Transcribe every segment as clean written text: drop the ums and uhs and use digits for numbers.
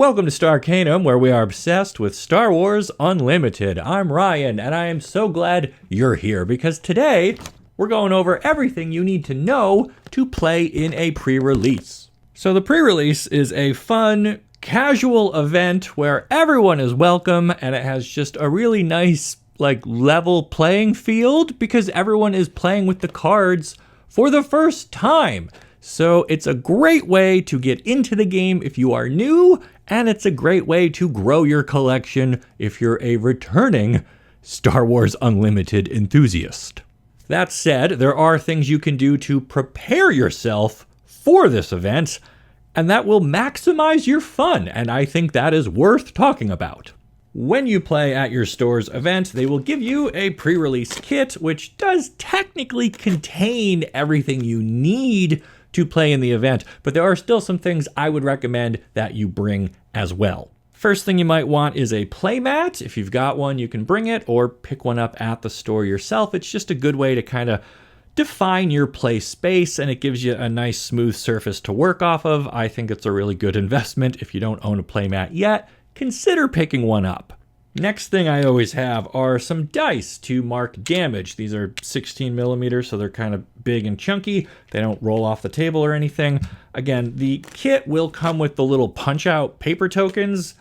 Welcome to Starcanum, where we are obsessed with Star Wars Unlimited. I'm Ryan, and I am so glad you're here, because today we're going over everything you need to know to play in a pre-release. So the pre-release is a fun, casual event where everyone is welcome, and it has just a really nice, level playing field, because everyone is playing with the cards for the first time. So it's a great way to get into the game if you are new, and it's a great way to grow your collection if you're a returning Star Wars Unlimited enthusiast. That said, there are things you can do to prepare yourself for this event, and that will maximize your fun, and I think that is worth talking about. When you play at your store's event, they will give you a pre-release kit, which does technically contain everything you need to play in the event, but there are still some things I would recommend that you bring as well. First thing you might want is a playmat. If you've got one, you can bring it or pick one up at the store yourself. It's just a good way to kind of define your play space, and it gives you a nice smooth surface to work off of. I think it's a really good investment. If you don't own a playmat yet, consider picking one up. Next thing I always have are some dice to mark damage. These are 16 millimeters, so they're kind of big and chunky. They don't roll off the table or anything. Again, the kit will come with the little punch-out paper tokens.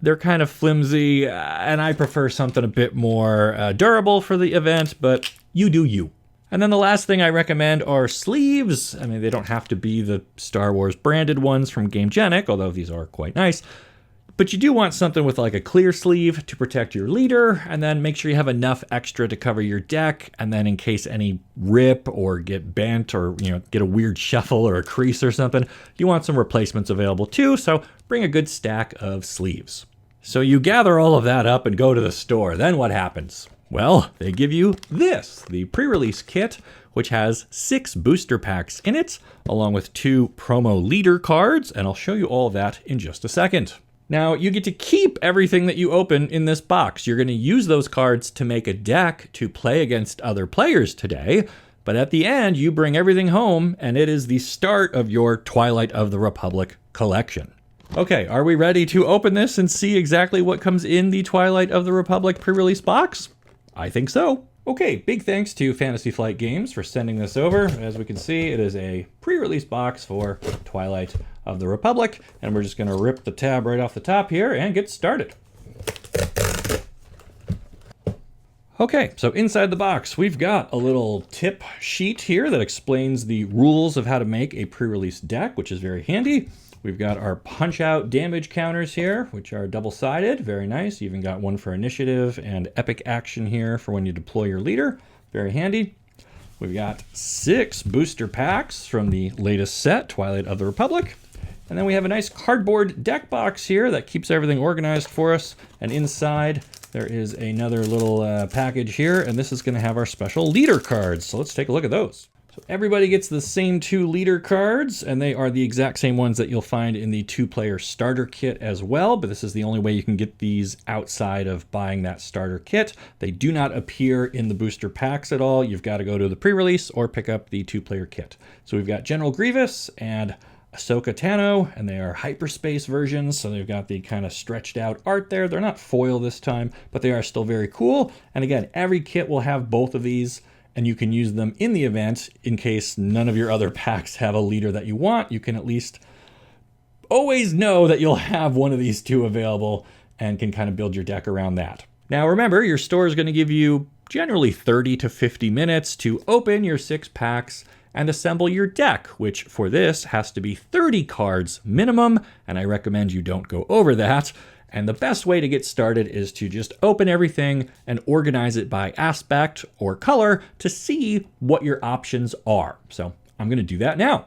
They're kind of flimsy, and I prefer something a bit more durable for the event, but you do you. And then the last thing I recommend are sleeves. I mean, they don't have to be the Star Wars branded ones from Gamegenic, although these are quite nice. But you do want something with like a clear sleeve to protect your leader, and then make sure you have enough extra to cover your deck, and then in case any rip or get bent or, get a weird shuffle or a crease or something, you want some replacements available too, so bring a good stack of sleeves. So you gather all of that up and go to the store. Then what happens? Well, they give you this, the pre-release kit, which has 6 booster packs in it, along with 2 promo leader cards, and I'll show you all of that in just a second. Now, you get to keep everything that you open in this box. You're going to use those cards to make a deck to play against other players today, but at the end, you bring everything home, and it is the start of your Twilight of the Republic collection. Okay, are we ready to open this and see exactly what comes in the Twilight of the Republic pre-release box? I think so. Okay, big thanks to Fantasy Flight Games for sending this over. As we can see, it is a pre-release box for Twilight of the Republic, and we're just going to rip the tab right off the top here and get started. Okay, so inside the box, we've got a little tip sheet here that explains the rules of how to make a pre-release deck, which is very handy. We've got our punch-out damage counters here, which are double-sided. Very nice. You even got one for initiative and epic action here for when you deploy your leader. Very handy. We've got 6 booster packs from the latest set, Twilight of the Republic. And then we have a nice cardboard deck box here that keeps everything organized for us. And inside, there is another little package here, and this is going to have our special leader cards. So let's take a look at those. So everybody gets the same 2 leader cards, and they are the exact same ones that you'll find in the 2-player starter kit as well, but this is the only way you can get these outside of buying that starter kit. They do not appear in the booster packs at all. You've got to go to the pre-release or pick up the 2-player kit. So we've got General Grievous and Ahsoka Tano, and they are hyperspace versions, so they've got the kind of stretched out art there. They're not foil this time, but they are still very cool. And again, every kit will have both of these, and you can use them in the event in case none of your other packs have a leader that you want. You can at least always know that you'll have one of these 2 available and can kind of build your deck around that. Now remember, your store is going to give you generally 30 to 50 minutes to open your 6 packs and assemble your deck, which for this has to be 30 cards minimum, and I recommend you don't go over that. And the best way to get started is to just open everything and organize it by aspect or color to see what your options are. So I'm going to do that now.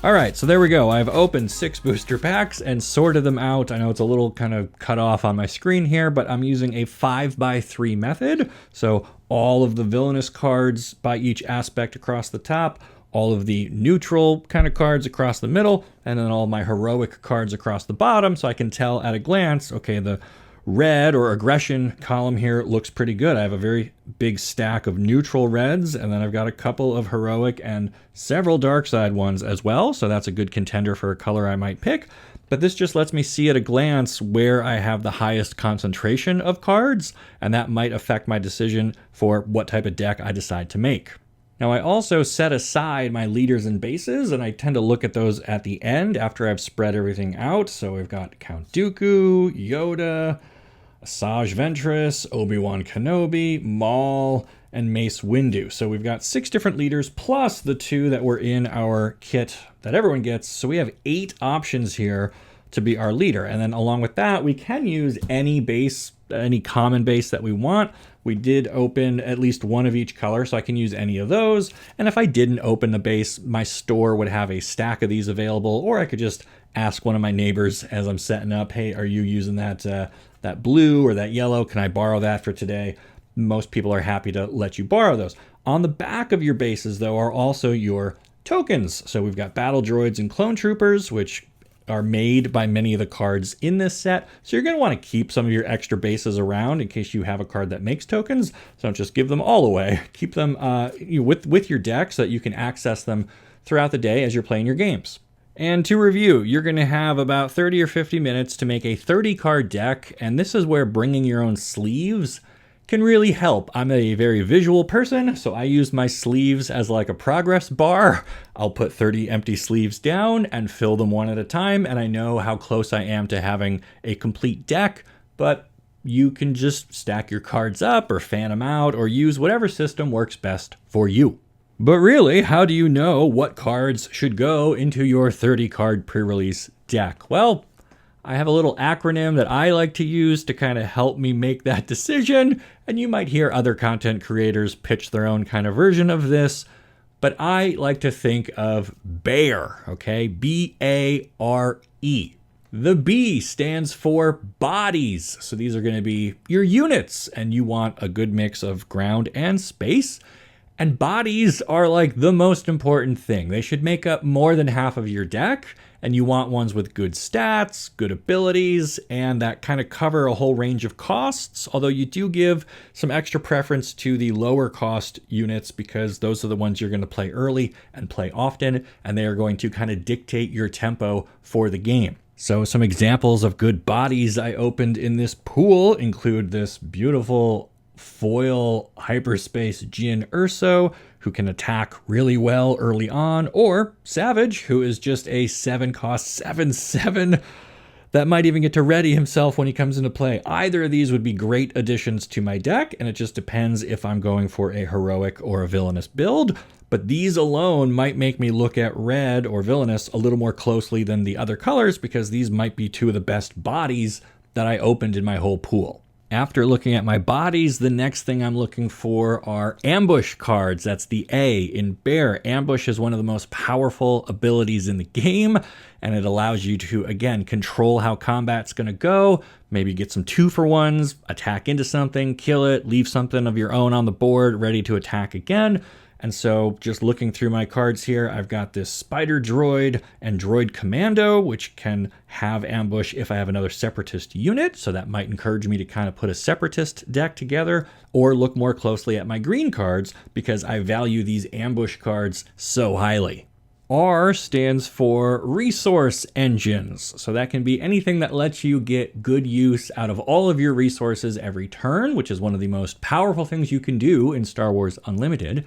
All right, so there we go. I've opened 6 booster packs and sorted them out. I know it's a little kind of cut off on my screen here, but I'm using a 5x3 method. So all of the villainous cards by each aspect across the top, all of the neutral kind of cards across the middle, and then all my heroic cards across the bottom, so I can tell at a glance, okay, the red or aggression column here looks pretty good. I have a very big stack of neutral reds, and then I've got a couple of heroic and several dark side ones as well, so that's a good contender for a color I might pick. But this just lets me see at a glance where I have the highest concentration of cards, and that might affect my decision for what type of deck I decide to make. Now, I also set aside my leaders and bases, and I tend to look at those at the end after I've spread everything out. So we've got Count Dooku, Yoda, Asajj Ventress, Obi-Wan Kenobi, Maul, and Mace Windu. So we've got 6 different leaders plus the 2 that were in our kit that everyone gets. So we have 8 options here to be our leader. And then along with that, we can use any base, any common base that we want. We did open at least one of each color, so I can use any of those. And if I didn't open the base, my store would have a stack of these available, or I could just ask one of my neighbors as I'm setting up, hey, are you using that blue or that yellow? Can I borrow that for today? Most people are happy to let you borrow those. On the back of your bases, though, are also your tokens. So we've got battle droids and clone troopers, which are made by many of the cards in this set. So you're going to want to keep some of your extra bases around in case you have a card that makes tokens. So don't just give them all away. Keep them with your deck so that you can access them throughout the day as you're playing your games. And to review, you're going to have about 30 or 50 minutes to make a 30-card deck, and this is where bringing your own sleeves can really help. I'm a very visual person, so I use my sleeves as like a progress bar. I'll put 30 empty sleeves down and fill them one at a time, and I know how close I am to having a complete deck, but you can just stack your cards up or fan them out or use whatever system works best for you. But really, how do you know what cards should go into your 30-card pre-release deck? Well, I have a little acronym that I like to use to kind of help me make that decision, and you might hear other content creators pitch their own kind of version of this, but I like to think of BARE, okay? B-A-R-E. The B stands for bodies, so these are going to be your units, and you want a good mix of ground and space. And bodies are like the most important thing. They should make up more than half of your deck, and you want ones with good stats, good abilities, and that kind of cover a whole range of costs, although you do give some extra preference to the lower cost units because those are the ones you're going to play early and play often, and they are going to kind of dictate your tempo for the game. So some examples of good bodies I opened in this pool include this beautiful foil hyperspace Jyn Erso, who can attack really well early on, or Savage, who is just a 7-cost 7/7 that might even get to ready himself when he comes into play. Either of these would be great additions to my deck, and it just depends if I'm going for a heroic or a villainous build, but these alone might make me look at red or villainous a little more closely than the other colors because these might be 2 of the best bodies that I opened in my whole pool. After looking at my bodies, the next thing I'm looking for are ambush cards. That's the A in BARE. Ambush is one of the most powerful abilities in the game, and it allows you to, again, control how combat's going to go, maybe get some 2-for-1s, attack into something, kill it, leave something of your own on the board ready to attack again. And so just looking through my cards here, I've got this Spider Droid and Droid Commando, which can have ambush if I have another Separatist unit. So that might encourage me to kind of put a Separatist deck together or look more closely at my green cards because I value these ambush cards so highly. R stands for resource engines. So that can be anything that lets you get good use out of all of your resources every turn, which is one of the most powerful things you can do in Star Wars Unlimited.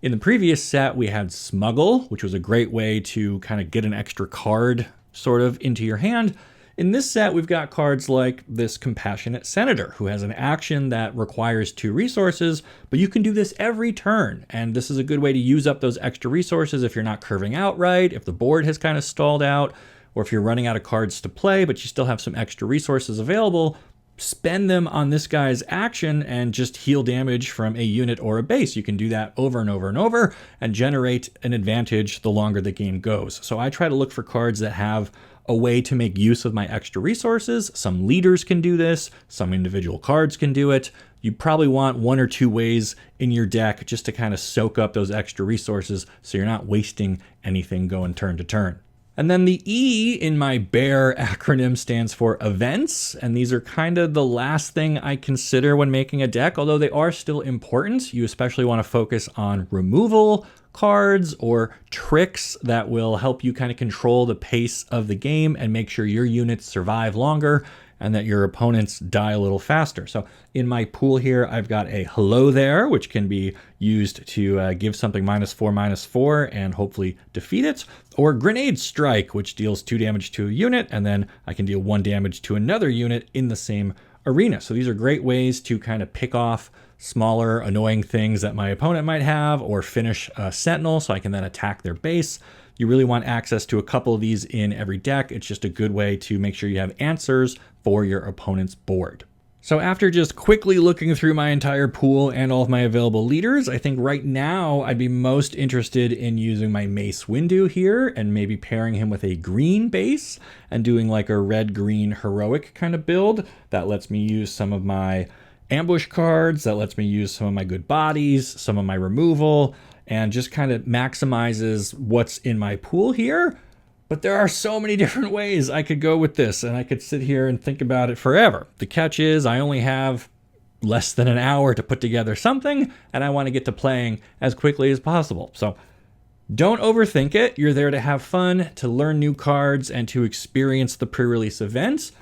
In the previous set, we had Smuggle, which was a great way to kind of get an extra card sort of into your hand. In this set, we've got cards like this Compassionate Senator, who has an action that requires 2 resources, but you can do this every turn. And this is a good way to use up those extra resources if you're not curving out right, if the board has kind of stalled out, or if you're running out of cards to play, but you still have some extra resources available. spend them on this guy's action and just heal damage from a unit or a base. You can do that over and over and over and generate an advantage the longer the game goes. So I try to look for cards that have a way to make use of my extra resources. Some leaders can do this, some individual cards can do it. You probably want 1 or 2 ways in your deck just to kind of soak up those extra resources so you're not wasting anything going turn to turn. And then the E in my BEAR acronym stands for events, and these are kind of the last thing I consider when making a deck, although they are still important. You especially want to focus on removal cards or tricks that will help you kind of control the pace of the game and make sure your units survive longer and that your opponents die a little faster. So in my pool here, I've got a hello there, which can be used to give something -4/-4 and hopefully defeat it, or grenade strike, which deals 2 damage to a unit, and then I can deal 1 damage to another unit in the same arena. So these are great ways to kind of pick off smaller, annoying things that my opponent might have, or finish a sentinel so I can then attack their base. You really want access to a couple of these in every deck. It's just a good way to make sure you have answers for your opponent's board. So after just quickly looking through my entire pool and all of my available leaders, I think right now I'd be most interested in using my Mace Windu here and maybe pairing him with a green base and doing like a red-green heroic kind of build that lets me use some of my ambush cards, that lets me use some of my good bodies, some of my removal, and just kind of maximizes what's in my pool here. But there are so many different ways I could go with this, and I could sit here and think about it forever. The catch is I only have less than an hour to put together something, and I want to get to playing as quickly as possible. So don't overthink it. You're there to have fun, to learn new cards, and to experience the pre-release events.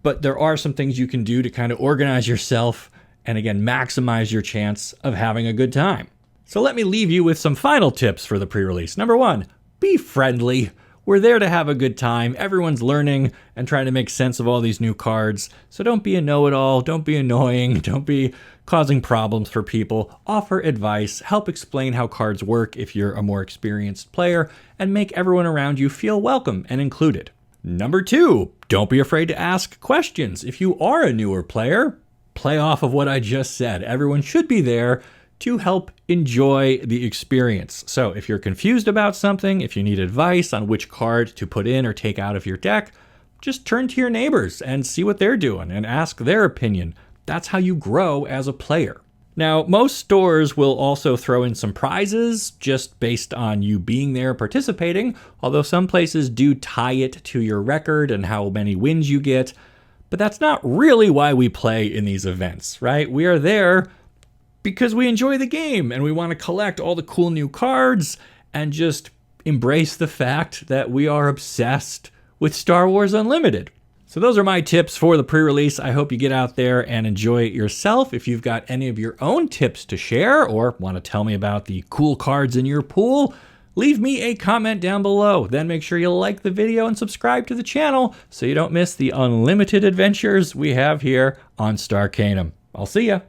But there are some things you can do to kind of organize yourself and, again, maximize your chance of having a good time. So let me leave you with some final tips for the pre-release. Number 1, be friendly. We're there to have a good time. Everyone's learning and trying to make sense of all these new cards. So don't be a know-it-all. Don't be annoying. Don't be causing problems for people. Offer advice. Help explain how cards work if you're a more experienced player, and make everyone around you feel welcome and included. Number 2, don't be afraid to ask questions. If you are a newer player, play off of what I just said. Everyone should be there to help enjoy the experience. So if you're confused about something, if you need advice on which card to put in or take out of your deck, just turn to your neighbors and see what they're doing and ask their opinion. That's how you grow as a player. Now, most stores will also throw in some prizes just based on you being there participating, although some places do tie it to your record and how many wins you get. But that's not really why we play in these events, right? We are there because we enjoy the game and we want to collect all the cool new cards and just embrace the fact that we are obsessed with Star Wars Unlimited. So those are my tips for the pre-release. I hope you get out there and enjoy it yourself. If you've got any of your own tips to share or want to tell me about the cool cards in your pool, leave me a comment down below. Then make sure you like the video and subscribe to the channel so you don't miss the unlimited adventures we have here on Starcanum. I'll see ya.